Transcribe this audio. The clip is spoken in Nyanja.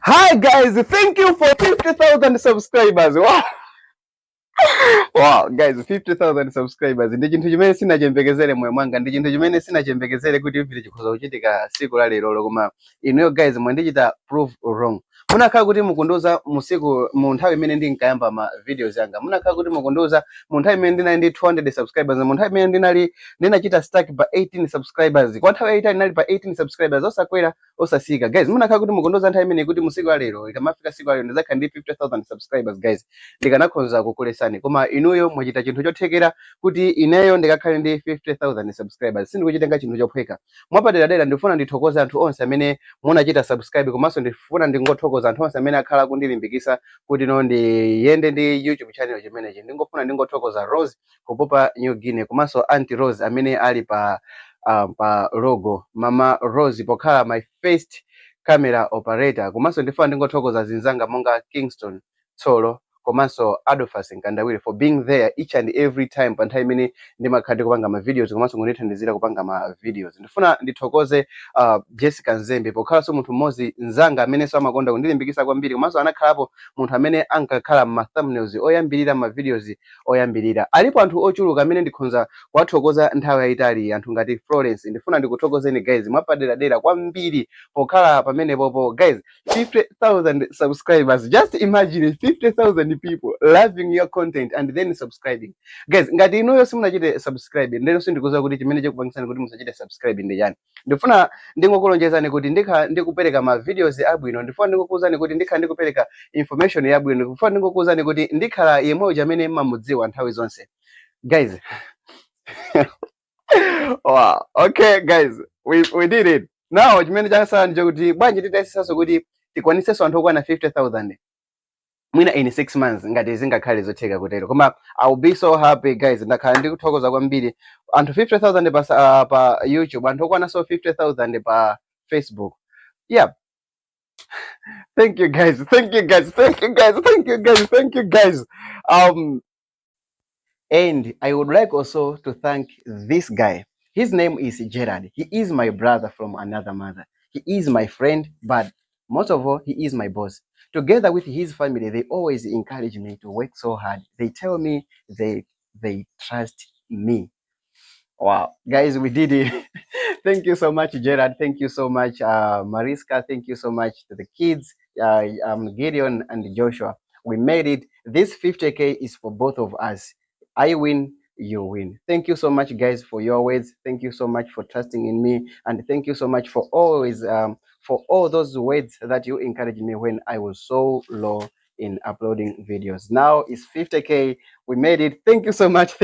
Hi guys, thank you for 50,000 subscribers. Wow. Wow, guys, 50,000 subscribers. Ndi chinthu chimene sinachembekezere moyo mwanga, ndi chinthu chimene sinachembekezere kuti vile chikhoza kuchitika siku la lero koma inuyo guys mwandichita prove wrong. Munakhala kuti mukundiuza musiku mu nthawi imene ndinkayamba ma videos yanga. Munakhala kuti mukundiuza mu nthawi imene ndinali ndi 200 subscribers, mu nthawi imene ndinachita stack pa 18 subscribers. Kwa nthawi yaitali ndinali pa 18 subscribers osakwera osasika. Guys, munakhala kuti mukundiuza nthawi imene kuti musiku la lero ikamafika siku la lero ndizakhala ndi 50,000 subscribers guys. Ndikanakhoza kukulesani koma inuyo mwachita chinthu chothekera kuti ineyo ndikakhale ndi 50,000 subscribers. Sindikuchitenga chinthu chophweka. Mwapadera ndifuna ndithokoze anthu onse amene munachita subscribe komanso ndifuna ndingothokoza anthu onse amene akhala kundilimbikisa kuti no ndiyende ndi YouTube channel chimenechi. Ndingofuna ndingothokoza Rose kupopa New Guinea komanso Auntie Rose amene ali pa logo, Mama Rose pokhala my first camera operator. Komanso ndifuna ndingothokoza zinzanga monga Kingston Solo komanso Adolphus Nkandawire for being there each and every time pa nthawi imene ndimakhala kupanga ma videos komanso kundithandizira kupanga ma videos. Ndifuna ndithokoze Jessica Nzembe pokhala so munthu mmodzi nzanga amene so amakonda kundilimbikisa kwambiri komanso anakhalapo munthu amene ankakhala ma thumbnails oyambirira ma videos oyambirira. Alipo anthu ochuluka amene ndikhonza kuwathokoza nthawi yayitali, anthu ngati Florence. Ndifuna ndikuthokozeni guys mwapadera kwambiri pokhala pamene popo guys. 50,000 subscribers, just imagine 50,000 people loving your content and then subscribing. Guys, ngati inuyo simunachite subscribe ndeno sindikuza kuti chimene chikupangisani kuti musachite subscribe ndi yani. Ndifuna ndingokulonjezani kuti ndikupereka ma videos abwino, ndifuna ndikukuuzani kuti ndikupereka information yabwino, ndifuna ndikukuuzani kuti ndikhala yemwe amene mamudziwa nthawi zonse guys. Wow, okay guys, we did it. Now chimene chasala ndicho kuti bwanji titaisisaso kuti tikwaniseso anthu okwana 50,000 mwina in 6 months ngati zingakhale zotheka kutero. Koma I'll be so happy guys, ndakhala ndikuthokoza kwambiri anthu 50,000 pa YouTube, anthu okwana so 50,000 pa Facebook. Yeah. Thank you guys. And I would like also to thank this guy. His name is Gerard. He is my brother from another mother. He is my friend, but most of all, he is my boss. Together with his family, they always encourage me to work so hard. They tell me they trust me. Wow, guys, we did it. Thank you so much, Gerard. Thank you so much, Mariska. Thank you so much to the kids, Gideon and Joshua. We made it. This 50K is for both of us. I win, you win. Thank you so much guys for your words. Thank you so much for trusting in me, and thank you so much for always for all those words that you encouraged me when I was so low in uploading videos. Now it's 50K. We made it. Thank you so much.